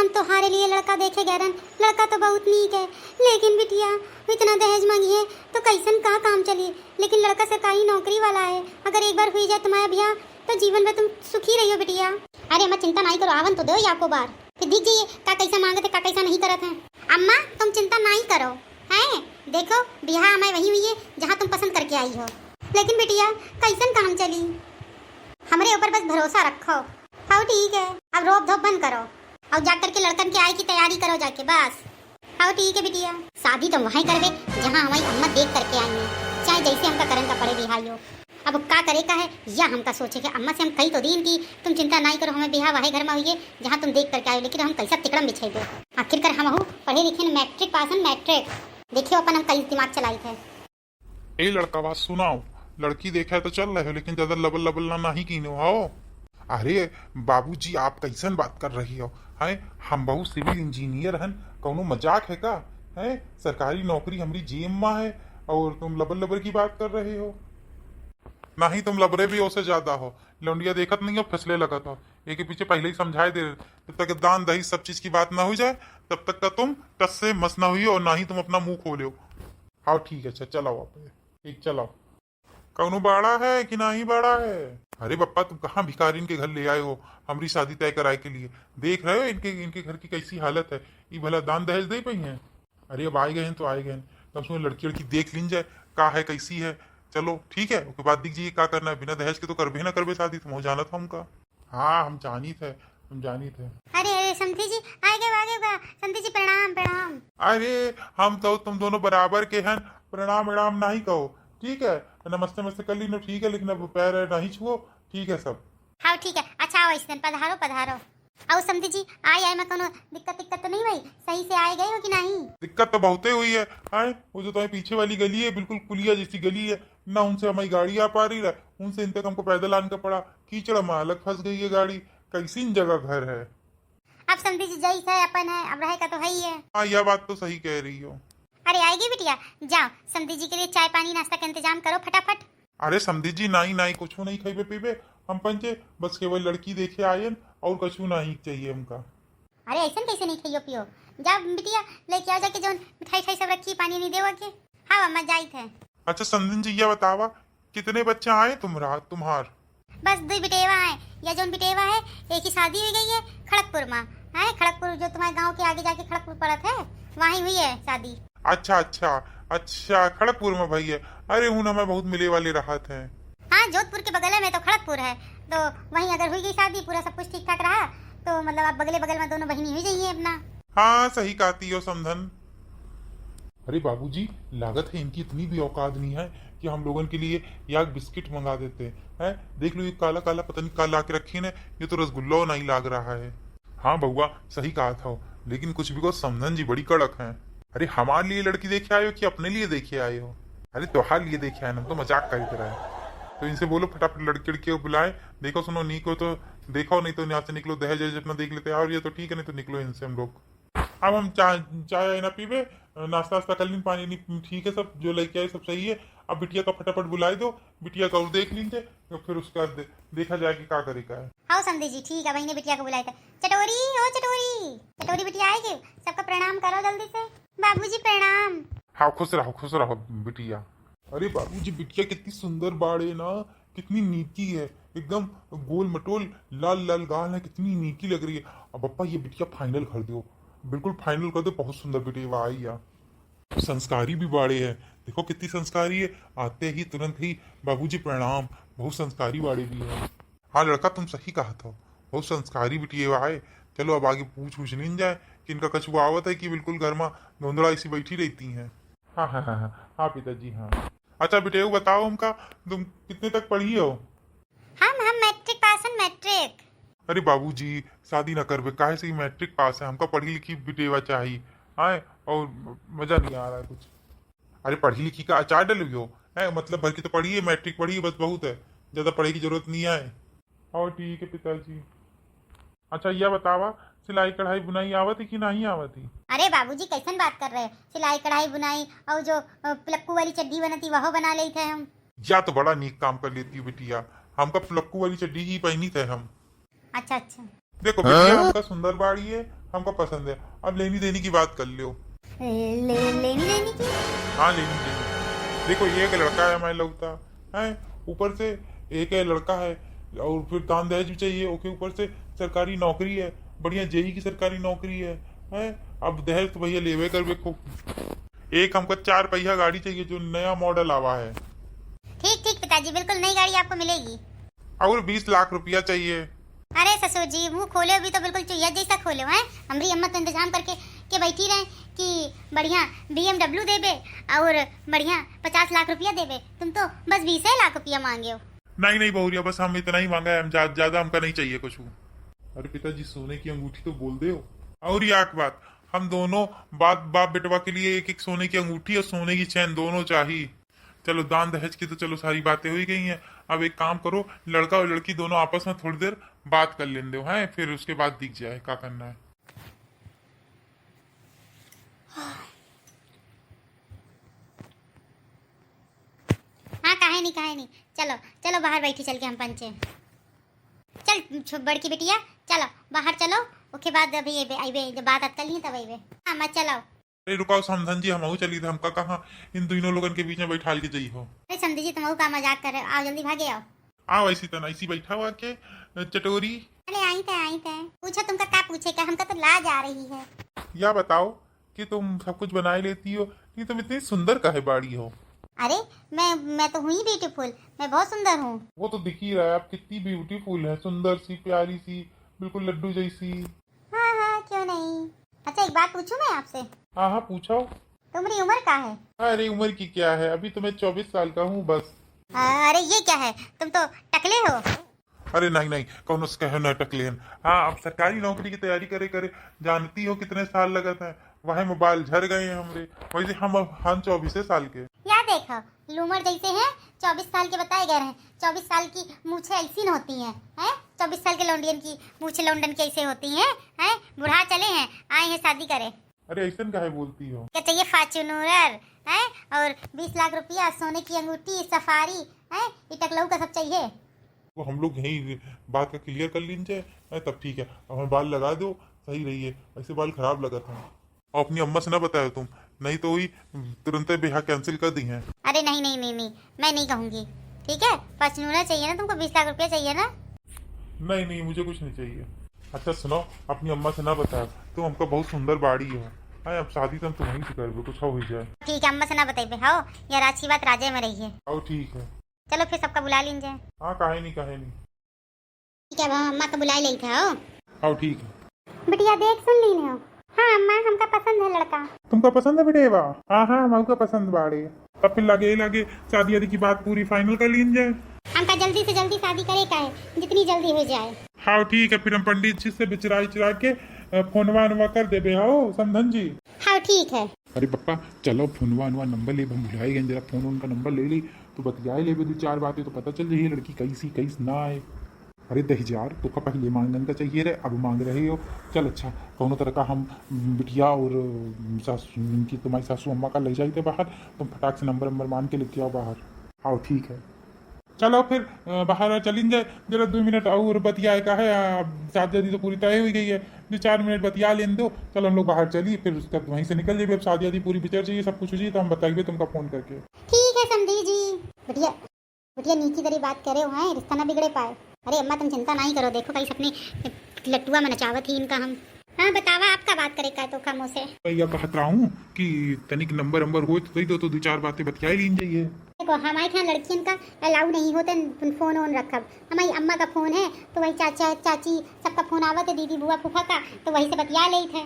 हम तुम्हारे लिए लड़का देखे गए रहन, लड़का तो बहुत नीक है, लेकिन बिटिया इतना दहेज मांगी है तो कैसन का काम चली। लेकिन लड़का सरकारी नौकरी वाला है, अगर एक बार हुई जाए तुम्हारा ब्याह तो जीवन में तुम सुखी रहियो बिटिया। अरे अम्मा चिंता नहीं करो, आवन तो दो आपको बार, फिर देख जाइए का कैसा मांगते का कैसा नहीं करत है। अम्मा तुम चिंता नहीं करो, है देखो ब्याह हमें वही हुई है जहाँ तुम पसंद करके आई हो। लेकिन बिटिया कैसन काम चली, हमारे ऊपर बस भरोसा रखो। हाँ ठीक है, अब रोक धोप बंद करो और जाकर के लड़कन के आय की तैयारी करो जाके बस। हाँ ठीक है बिटिया, शादी तो वहीं करवे जहाँ हमारी अम्मा देख करके आई है, चाहे जैसे हमका करन का पड़े बिहाई हो। अब का करे का है या हमका सोचे कि अम्मा से हम कही तो दिन की तुम चिंता नहीं करो, हमें बिहार वही घर में हुई है जहाँ तुम देख करके आए, लेकिन हम कैसा तिकड़म बिछाई दो। आखिरकार हम हो पढ़े लिखे मैट्रिक पास मैट्रिक, देखियो अपन हम कई दिमाग चलाई थे। ए लड़का बात सुनाओ, लड़की देखा है तो चल रहे हो, लेकिन ज्यादा लबल लबल ना नहीं कीनो आओ। अरे बाबूजी आप कैसन बात कर रही हो, है हम बहुत सिविल इंजीनियर हन, कौनो मजाक है का, है सरकारी नौकरी हमारी जेब में है और तुम लबल लबर की बात कर रहे हो। नहीं तुम लबरे भी उससे ज्यादा हो, लौंडिया देखत नहीं हो फसले लगा था, एक के पीछे पहले ही समझाए दे, जब तक दान दही सब चीज की बात ना हो जाए तब तक का तुम टस से मस ना हुई और ना ही तुम अपना मुंह खोले हो। हाँ ठीक है, अच्छा चलाओ आप एक चलाओ। कौनो बाड़ा है कि नहीं बाड़ा है? अरे पप्पा तुम कहाँ भिखारी के घर ले आए हो हमारी शादी तय कराए के लिए, देख रहे हो इनके इनके घर की कैसी हालत है, ये भला दान दहेज दे पाई है। अरे अब आए गए हैं तो आए गए हैं, कम से कम लड़की लड़की देख लीन जाए का है कैसी है। चलो ठीक है, उसके बाद दिख जाइए क्या करना है, बिना दहेज के तो करबे ना करबे शादी, तुम हो जाना था उनका। हाँ हम जानी थे, हम जानी थे। अरे अरे समधी जी आगे समधी जी प्रणाम प्रणाम। अरे हम तो तुम दोनों बराबर के हैं, प्रणाम प्रणाम नहीं कहो, ठीक है नमस्ते नमस्ते कर ली नो ठीक है, लेकिन अब पैर नहीं छुओ, ठीक है सब। हाँ ठीक है, अच्छा आओ इस दिन पधारो पधारो। आओ समधी जी आए मैं कोनो दिक्कत तो नहीं भाई, सही से आए गए हो कि नहीं? दिक्कत तो बहुते हुई है, वो जो तुम्हें पीछे वाली गली है बिल्कुल पुलिया जैसी गली है ना, उनसे हमारी गाड़ी आ पा रही है, उनसे इन तक हमको पैदल आने का पड़ा, कीचड़ में अलग फंस गई है गाड़ी, कैसी जगह घर है। अब समधी जी जैसा है अपन है, अब रहेगा तो है ही है। हाँ यह बात तो सही कह रही हो। अरे आएगी बिटिया, जाओ समधी जी के लिए चाय पानी नाश्ता का इंतजाम करो फटाफट। अरे समझी जी नहीं नहीं कुछ नहीं खाइबे पीबे, हम पंचे बस केवल लड़की देखे आए और कछु नहीं चाहिए हमका। अरे ऐसा कैसे नहीं खाइयो पियो, जाओ बिटिया लेके आओ जाके जो मिठाई ठाई सब रखी पानी नहीं देवा के। हाँ अम्मा जाई थे। अच्छा संदन जी ये बतावा कितने बच्चे आए तुम्हार? बस दो बिटेवा है, या जो बिटेवा है एक ही शादी हो गई है खड़गपुर में, है खड़गपुर जो तुम्हारे गांव के आगे जाके खड़गपुर पड़त है वहीं हुई है शादी। अच्छा अच्छा अच्छा खड़गपुर में भाई है, अरे हूं ना मैं बहुत मिले वाले रहा थे। हाँ जोधपुर के बगल में तो खड़गपुर है, तो वहीं अगर हुई गई शादी पूरा सब कुछ ठीक ठाक रहा तो मतलब आप बगले बगल में दोनों बहनी हुई जाइए अपना। हाँ सही कहती हो समधन। अरे बाबूजी लागत है इनकी इतनी भी औकात नहीं है कि हम लोगों के लिए या बिस्किट मंगा देते हैं, देख लो ये काला काला पता नहीं काला के रखी ने, ये तो रसगुल्ला नहीं लाग रहा है। हाँ बउआ सही कहा था, लेकिन कुछ भी को समधन जी बड़ी कड़क हैं। अरे हमारे लिए लड़की देखे आए हो कि अपने लिए देखे आए हो? अरे त्योहार लिए देखे आए ना, तो मजाक कर रहा है, तो इनसे बोलो फटाफट लड़की लड़की को बुलाए, देखो सुनो नहीं को तो देखो, नहीं तो यहाँ से निकलो, दहेज अपना देख लेते और ये तो ठीक है, नहीं तो निकलो इनसे हम लोग। अब हम चाय ना पीबे, नाश्ता वास्ता कर लीन, पानी नहीं ठीक है सब जो लेके आए सब सही है। अब बिटिया का फटाफट बुलाई दो, बिटिया का और देख लीजिए तो फिर उसका देखा जाए कि क्या करे का है। हाँ समझी जी ठीक है, वही बिटिया को बुलाया था। चटोरी ओ चटोरी, चटोरी बिटिया आएगी, सबका प्रणाम करो जल्दी से। बाबूजी प्रणाम। हाँ खुश रहो बिटिया। अरे बाबूजी बिटिया कितनी सुंदर बाड़े ना, कितनी नीकी है, एकदम गोल मटोल लाल लाल गाल है, कितनी नीकी लग रही है। अब पप्पा ये बिटिया फाइनल कर दो, बिल्कुल फाइनल कर दो, बहुत सुंदर बिटिया आई यार, संस्कारी भी बाड़े है, देखो कितनी संस्कारी है, आते ही तुरंत ही बाबूजी प्रणाम, बहुत संस्कारी बाड़े भी है। हाँ लड़का तुम सही कहा था, बहुत संस्कारी बिटिया आए। चलो अब आगे पूछ नहीं जाए कि इनका कछुआ आवत है कि बिल्कुल घर में धुंधला ऐसी बैठी रहती हैं। हाँ हाँ हाँ हाँ हाँ पिताजी हाँ। अच्छा बेटे बताओ हमका तुम कितने तक पढ़ी हो? हम मैट्रिक पास है मैट्रिक। अरे बाबूजी शादी ना करबे, काहे से मैट्रिक पास है, हमका पढ़ी लिखी बिटेवा चाहिए आए, और मजा नहीं आ रहा है कुछ। अरे पढ़ी लिखी का अचार डल हो है, मतलब भर की तो पढ़ी है, मैट्रिक पढ़ी है बस बहुत है, ज्यादा पढ़े की जरूरत नहीं है। और ठीक है पिताजी। अच्छा यह बतावा सिलाई कढ़ाई बुनाई आवती कि नहीं आवती? अरे बाबूजी कैसन बात कर रहे हैं, सिलाई कढ़ाई बुनाई और जो प्लक्कू वाली चड्डी बनती वह बना ले थे हम। या तो बड़ा नीक काम कर लेती है बिटिया, हमका प्लक्कू वाली चड्डी ही पहनी थे हम। अच्छा अच्छा। देखो बिटिया, हमका सुंदर बाड़ी है, हमको पसंद है। अब लेनी देनी की बात कर लो। लेनी देनी की? हाँ लेनी देनी। देखो ये एक लड़का है हमारे लगता है, ऊपर से एक है लड़का है, और फिर दान दहेज भी चाहिए, ओके ऊपर से सरकारी नौकरी है, बढ़िया जेई की सरकारी नौकरी है। अब दहेज तो भैया लेवे कर देखो। एक हमको 4 पहिया गाड़ी चाहिए जो नया मॉडल आवा है। ठीक ठीक पिताजी, बिल्कुल नई गाड़ी आपको मिलेगी। और 20 लाख रुपया चाहिए। अरे ससुर जी, मुंह खोले भी तो बिल्कुल चुहिया जैसा खोले हैं। हमारी अम्मा तो इंतजाम करके के बैठी रहे कि बढ़िया BMW देबे और बढ़िया 50 लाख रुपया देबे, तुम तो बस 20 लाख रुपया मांगे हो। नहीं नहीं बहुरिया, बस हम इतना ही मांगा है, हम ज्यादा हमका नहीं चाहिए कुछ। अरे पिताजी सोने की अंगूठी तो बोल दे हो। और ये एक बात, हम दोनों बाप बेटवा के लिए एक एक सोने की अंगूठी और सोने की चैन दोनों चाहिए। चलो दान दहेज की तो चलो सारी बातें हो ही गई हैं। अब एक काम करो, लड़का और लड़की दोनों आपस में थोड़ी देर बात कर लेने दो, है फिर उसके बाद दिख जाए क्या करना है। हाँ काहे नहीं, चलो चलो बाहर बैठी चल के हम पंचे। चल बड़की बिटिया, चलो बाहर चलो, उसके बाद अभी आइबे जब बात कर ली तब आइबे। हाँ मत चलो। अरे रुकाओ समधन जी, हम चली थे, हमका कहाँ इन दोनों लोगन के बीच में बैठा के जाई हो। अरे समझी जी, तुम का मजाक कर रहे हो, आओ जल्दी भागे आओ। आओ ऐसी तना ऐसी बैठा हुआ के चटोरी। अरे आई थे पूछो, तुमका क्या पूछेगा, हमका तो लाज आ रही है। या बताओ कि तुम सब कुछ बनाए लेती हो, कि तुम इतनी सुंदर काहे बाड़ी हो। अरे मैं तो हुई ब्यूटीफुल, मैं बहुत सुंदर हूँ। वो तो दिख ही रहा है, आप कितनी ब्यूटीफुल है, सुंदर सी प्यारी सी, बिल्कुल लड्डू जैसी। हाँ क्यों नहीं। अच्छा एक बात पूछूं मैं आपसे? हाँ हाँ पूछो। तुम्हारी उम्र क्या है? अरे उम्र की क्या है, अभी तो मैं 24 साल का हूँ बस। अरे ये क्या है, तुम तो टकले हो। अरे नहीं नहीं, कौन उसका है न टकलेन। हाँ अब सरकारी नौकरी की तैयारी करे जानती हो कितने साल लगा था, वहाँ में बाल झड़ गए हैं हमरे। वैसे हम 24 साल के। या देखो लूमर जैसे हैं, 24 साल के बताए गए हैं। 24 साल की मूछें ऐसी न होती हैं, 24 साल के लौंडियन की मूछें लौंडन की ऐसे होती हैं, बुढ़ा चले हैं, आए हैं शादी करे। अरे ऐसा काहे बोलती हो। क्या चाहिए, फॉर्च्यूनर और 20 लाख रुपया, सोने की अंगूठी, सफारी, ये टकलऊ का सब चाहिए। वो हम लोग यही बात का क्लियर कर लीजिए, तब ठीक है। अब हमें बाल लगा दो, सही रही है, ऐसे बाल खराब लगा था। और अपनी अम्मा से ना बताया तुम, नहीं तो वही तुरंत ब्याह कैंसिल कर दी है। अरे नहीं, मैं नहीं कहूँगी। ठीक है, फॉर्च्यूनर चाहिए ना तुमको, 20 लाख रुपया चाहिए ना? नहीं नहीं मुझे कुछ नहीं चाहिए। अच्छा सुनो, अपनी अम्मा से ना बताया, तुम हमको बहुत सुंदर बाड़ी हो। अब शादी तो तुम वहीं से कर दो, कुछ हो जाए। ठीक है, अम्मा से ना बताइए। हाँ यार, अच्छी बात राजे में रही है। आओ ठीक है। चलो फिर सबका बुला लीजिए। हाँ काहे नहीं। ठीक है, अम्मा का बुला ही था। आओ ठीक है। बिटिया देख सुन ली हो। हाँ अम्मा, हमका पसंद है लड़का। तुमका पसंद है बेटेवा? हाँ हमका पसंद बाड़े। तब फिर लगे शादी आदि की बात पूरी फाइनल कर लीजिए। हमका जल्दी से जल्दी शादी करे का है, जितनी जल्दी हो जाए। हाँ ठीक है, फिर हम पंडित जी से बिचरा के फोनवा कर देबे। हो समधन जी? हाँ ठीक है। अरे पप्पा चलो फोनवा नंबर ले, हम भुला गए, जरा फोन उनका नंबर ले ली तो बतियाए ले 2-4 बातें, तो पता चल रही है लड़की कैसी ना आए। अरे 10,000 तो का पहले मांगने का चाहिए रहे, अब मांग रहे हो। चल अच्छा, कौनो तरह का हम बिटिया और सासू की, तुम्हारी सासू अम्मा का ले जाते बाहर, तुम फटाक से नंबर मान के लेके आओ बाहर। हाँ ठीक है, चलो फिर बाहर चलिन जाए, जरा 2 मिनट और बतियाए का है। शादी तो पूरी तय हो गई है, 2-4 मिनट बतिया लेने दो। चलो हम लोग बाहर चलिए, फिर उसके बाद वहीं से निकल जाइए। अब शादी आदि पूरी विचार चाहिए, सब कुछ चाहिए तो हम बताइए तुमका फोन करके। ठीक है समझी जी। बिटिया नीची तरह बात करे हो, हैं रिश्ता ना बिगड़े पाए। अरे अम्मा तुम चिंता नहीं करो, देखो कहीं अपने लट्टुआ में नचावत ही इनका हम। हाँ बतावा, आपका बात करे का तो खामों से। भैया कहत रहा हूँ कि तनिक नंबर हो तो दे दो, तो 2-4 बातें बतियाई लीन जाइए। देखो हमारे यहाँ लड़कियन का अलाउ नहीं होते फोन ऑन रखब। हमारी अम्मा का फोन है तो वही चाचा चाची सबका फोन आवत है, दीदी बुआ फूफा का, तो वही से बतिया ले थे।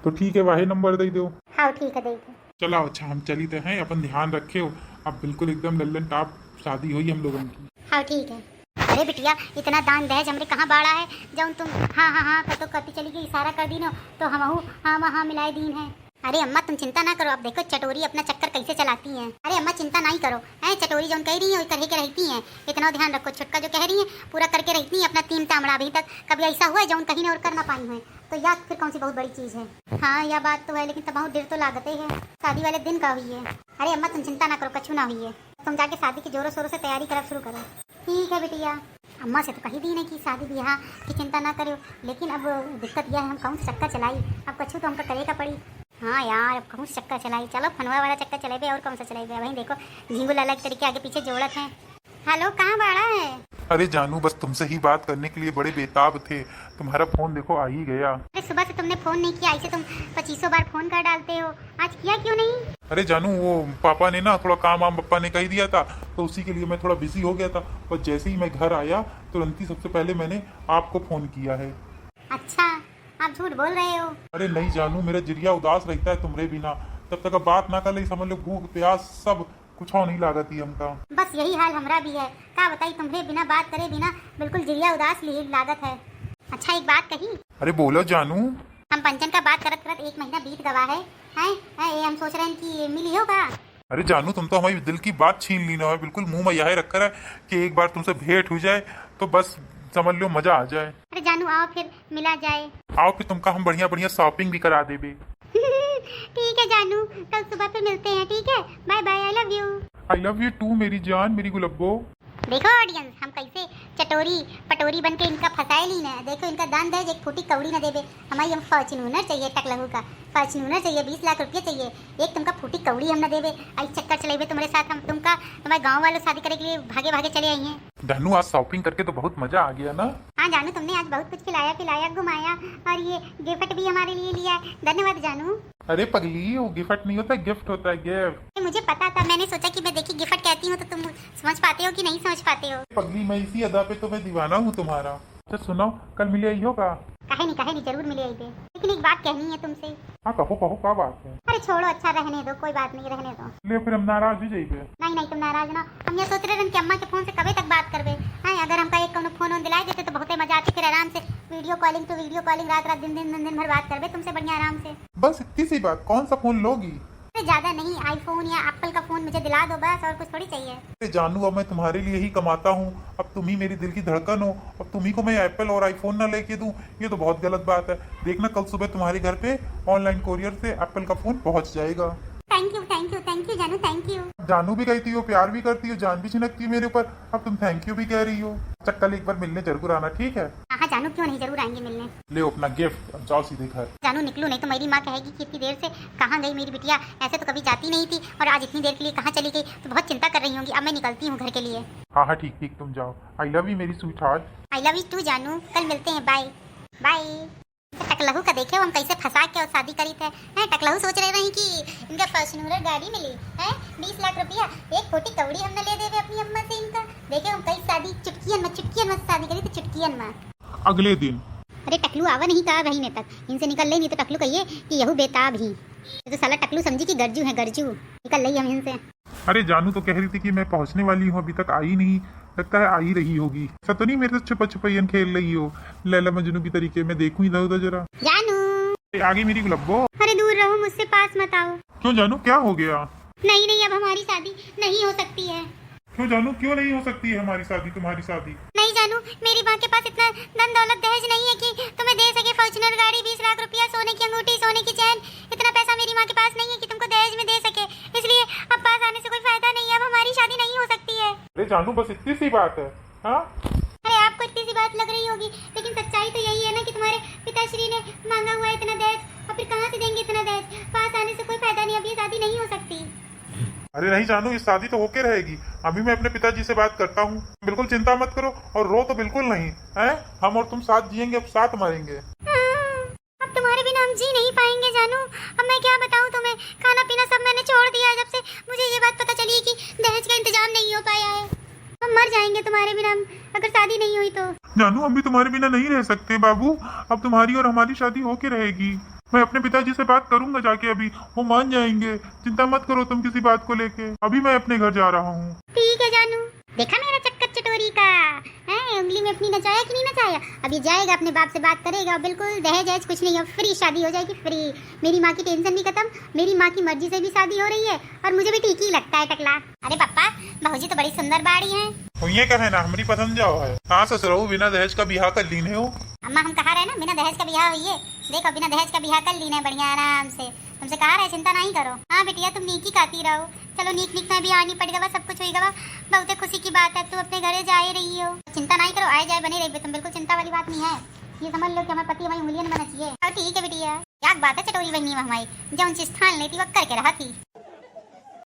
तो ठीक है, वही नंबर दे दो। हाँ ठीक है, दे दो। चलो अच्छा, हम चली तो हैं, अपन ध्यान रखे हो। अब बिल्कुल एकदम लल्लन टाप शादी हुई हम लोगों की। हाँ ठीक है। अरे बिटिया, इतना दान दहेज हमरे कहाँ बाड़ा है, जब तुम हाँ तो करती चली गई, इशारा कर दी ना तो हम हाँ मिलाए दीन है। अरे अम्मा तुम चिंता ना करो, अब देखो चटोरी अपना चक्कर कैसे चलाती हैं। अरे अम्मा चिंता नहीं करो, चटोरी जो कह रही है वही करके रहती हैं। इतना ध्यान रखो, छुटका जो कह रही है पूरा करके रहती है अपना 3 तामड़ा। अभी तक कभी ऐसा हुआ है जो कहीं और कर ना पाई है, तो याद फिर कौन सी बहुत बड़ी चीज़ है। हाँ यह बात तो है, लेकिन तब बहुत देर तो लागते है, शादी वाले दिन का हुई है। अरे अम्मा तुम चिंता ना करो, कछु ना हुई है। तुम जाके शादी की जोरों शोरों से तैयारी करब शुरू करो। ठीक है बिटिया। अम्मा से तो कही दी नहीं कि शादी ब्याह की चिंता ना करो, लेकिन अब दिक्कत यह है हम कहूँ से चक्कर चलाई, अब कछु तो हमको करेगा पड़ी। हाँ यार, अब कहूँ से चक्कर चलाई, चलो फनवा वाला चक्कर चलेबे और कौन सा चलेबे। वहीं देखो झींगू लाला के तरीके आगे पीछे जोड़त हैं। हेलो, कहाँ बाड़ा है? अरे जानू, बस तुमसे ही बात करने के लिए बड़े बेताब थे, तुम्हारा फोन देखो आ ही गया। अरे सुबह से तुमने फोन नहीं किया, ऐसे तुम 2500 बार फोन कर डालते हो, आज किया क्यों नहीं? अरे जानू, वो पापा ने ना थोड़ा काम वाम पापा ने कह दिया था, तो उसी के लिए मैं थोड़ा बिजी हो गया था। और जैसे ही मैं घर आया तुरंत ही सबसे पहले मैंने आपको फोन किया है। अच्छा, आप झूठ बोल रहे हो? अरे नहीं जानू, मेरा जिरिया उदास रहता है तुम्हारे बिना, तब तक अब बात ना कर ले समझ लो भूख प्यास सब कुछ नहीं लागती हमका। बस यही हाल हमरा भी है, क्या बताई तुम्हें, बिना बात करे बिना बिल्कुल जिरिया उदास लागत है। अच्छा एक बात कही? अरे बोलो जानू। हम पंचन का बात करत करत 1 महीना बीत गवा है, हैं? हम सोच रहे हैं कि मिली होगा। अरे जानू, तुम तो हमारी दिल की बात छीन ली ना, बिल्कुल मुंह में यही रखा है कि एक बार तुमसे भेंट हो जाए तो बस समझ लो मजा आ जाए। अरे जानू आओ फिर मिला जाए। आओ फिर तुमका हम बढ़िया बढ़िया शॉपिंग भी करा देबे। ठीक है जानू, कल सुबह फिर मिलते हैं, ठीक है? Bye bye, I love you. I love you too मेरी जान, मेरी गुलब्बो। देखो ऑडियंस, हम कैसे चटोरी पटोरी बन के इनका फंसाए ली ना। देखो इनका दान दहेज एक फूटी कौड़ी ना देवे। हमारी हम फॉर्च्यूनर चाहिए, टकलहू का फॉर्च्यूनर चाहिए, 20 लाख रुपये चाहिए, एक तुमका फूटी कौड़ी हम ना देवे। आई चक्कर चलेबे तुम्हारे साथ हम, तुम्हारे गाँव वालों शादी करने के लिए भागे भागे चले आई हैं। धनु, आज शॉपिंग करके तो बहुत मजा आ गया ना। हाँ जानू, तुमने आज बहुत कुछ खिलाया पिलाया घुमाया, और ये गिफ्ट भी हमारे लिए लिया, धन्यवाद जानू। अरे पगली, वो गिफ्ट नहीं होता, गिफ्ट होता है गिफ्ट। मुझे पता था, मैंने सोचा कि मैं देखी गिफ्ट कहती हूँ तो तुम समझ पाते हो कि नहीं समझ पाते हो। पगली, मैं इसी अदा पे तो मैं दीवाना हूँ तुम्हारा। अच्छा सुनो, कल मिले आई होगा? कहे नहीं जरूर मिले आई थे, लेकिन एक बात कहनी है तुमसे। हाँ कहो कहो, क्या बात है? अरे छोड़ो, अच्छा रहने दो, कोई बात नहीं, रहने दो। ले फिर हम नाराज ही जाइए। नहीं तुम नाराज ना, हम ये सोच रहे थे कि अम्मा के फोन से कभी तक बात करबे। हाँ, अगर हमका एक फोन दिला देते तो बहुत मजा आती, फिर आराम से video calling to video calling रात रात दिन भर बात करबे तुमसे बढ़िया आराम से। बस इतनी सी बात, कौन सा फोन लोगी? अरे ज्यादा नहीं, आईफोन या एप्पल का फोन मुझे दिला दो बस, और कुछ थोड़ी चाहिए। अरे जानू, अब मैं तुम्हारे लिए ही कमाता हूँ, अब तुम ही मेरी दिल की धड़कन हो, अब तुम ही को मैं एप्पल और आईफोन ना लेके दूं, ये तो बहुत गलत बात है। देखना कल सुबह तुम्हारे घर पे ऑनलाइन कोरियर से एप्पल का फोन पहुंच जाएगा। थैंक यू जानू, थैंक यू। जानू भी कहती हो, प्यार भी करती हो, जान भी छिनकती हो मेरे ऊपर, अब तुम थैंक यू भी कह रही हो। अच्छा कल एक बार मिलने जरूर आना, ठीक है? हाँ जानू, क्यों नहीं, जरूर आएंगे मिलने। ले अपना गिफ्ट, अब जाओ सीधे घर। जानू निकलू नहीं तो मेरी माँ कहेगी कि इतनी देर से कहाँ गई मेरी बिटिया, ऐसे तो कभी जाती नहीं थी, और आज इतनी देर के लिए कहाँ चली गई, तो बहुत चिंता कर रही होंगी। अब मैं निकलती हूँ घर के लिए। हाँ हाँ ठीक ठीक, तुम जाओ। आई लव यू मेरी sweetheart. I love you too जानू, कल मिलते हैं, बाय बाय। टकलहू का देखे हम कैसे फंसा के और शादी करी थे। टकलहू सोच रहे रही कि इनका फॉर्च्यूनर गाड़ी मिली है, 20 लाख रुपया, एक खोटी कौड़ी हमने ले देवे अपनी अम्मा से इनका। देखे हम कई शादी चुटकियन में शादी करी तो चुटकियन में। अगले दिन अरे टकलू आवा नहीं था महीने तक, इनसे निकल ले, नहीं तो टकलू कहिए कि यहू बेताब ही, तो साला टकलू समझी कि गर्जू है, गर्जू निकल रही हम इनसे। अरे जानू तो कह रही थी कि मैं पहुंचने वाली हूँ, अभी तक आई नहीं, लगता है आ ही रही होगी। ऐसा तो नहीं मेरे से छुपा छुपाईयन खेल रही हो लैला मजनू की तरीके में? देखूं इधर उधर जरा। जानू आगे मेरी गुलब्बो। अरे दूर रहो मुझसे, पास मत आओ। क्यों जानू, क्या हो गया? नहीं अब हमारी शादी नहीं हो सकती है। क्यों जानू, क्यों नहीं हो सकती है हमारी शादी, तुम्हारी शादी? नहीं जानू, मेरी माँ के पास इतना धन दौलत दहेज नहीं है कि तुम्हें दे सके फॉर्च्यूनर गाड़ी, 20 लाख रुपया, सोने की अंगूठी, सोने की चैन। इतना पैसा मेरी माँ के पास नहीं है कि तुमको दहेज में दे सके, इसलिए अब पास आने से कोई फायदा नहीं है, अब हमारी शादी नहीं हो सकती है। अरे जानू, बस इतनी सी बात है। हाँ अरे आपको इतनी सी बात लग रही होगी, लेकिन सच्चाई तो यही है ना कि तुम्हारे पिताश्री ने मांगा हुआ है इतना दहेज, और फिर कहाँ से देंगे इतना दहेज? पास आने से कोई फायदा नहीं, अब ये शादी नहीं हो सकती। अरे नहीं जानू, इस शादी तो होके रहेगी। अभी मैं अपने पिताजी से बात करता हूँ, बिल्कुल चिंता मत करो, और रो तो बिल्कुल नहीं है। हम और तुम साथ जिएंगे, अब साथ मरेंगे। अब तुम्हारे बिना हम जी नहीं पाएंगे जानू। अब मैं क्या बताऊँ तुम्हें, खाना पीना सब मैंने छोड़ दिया जब से मुझे ये बात पता चली कि दहेज का इंतजाम नहीं हो पाया है। हम मर जाएंगे तुम्हारे बिना, अगर शादी नहीं हुई तो। जानू, हम भी तुम्हारे बिना नहीं रह सकते बाबू, अब तुम्हारी और हमारी शादी होके रहेगी। मैं अपने पिताजी से बात करूंगा जाके, अभी वो मान जाएंगे, चिंता मत करो तुम किसी बात को लेके। अभी मैं अपने घर जा रहा हूँ। ठीक है जानू, देखा मेरा चक्कर चटोरी का है, उंगली में अपनी नचाया कि नहीं नचाया। अब ये जाएगा अपने बाप से बात करेगा, बिल्कुल दहेज कुछ नहीं है, फ्री शादी हो जाएगी, फ्री। मेरी माँ की टेंशन भी खत्म, मेरी माँ की मर्जी से भी शादी हो रही है, और मुझे भी ठीक ही लगता है टकला। अरे पापा, बहू जी तो बड़ी सुंदर बाड़ी है। ये क्या है ना, हमारी पसंद जाओ है। हाँ ससुरऊ, बिना दहेज का बिहार कर लीने हो। अम्मा हम कहा रहे ना बिना दहेज का ब्याह हुई है, देखो बिना दहेज का ब्याह कर लीना है बढ़िया आराम से। तुमसे कहा रहे चिंता नहीं करो। हाँ बेटिया तुम नीक ही खाती रहो। चलो नीक नीक में भी आनी पड़ गवा, सब कुछ हुई गवा, बहुत खुशी की बात है। तुम अपने घरे जा ही रही हो, चिंता नहीं करो, आए जाए बने रही तुम, बिल्कुल चिंता वाली बात नहीं है। ये समझ लो कि हमारे पति हमारी उंगलियां न बना चाहिए। और ठीक है बेटिया, क्या बात है चटोरी बहनी में हमारी, जो उनसे स्थान लेती वो करके रहा थी।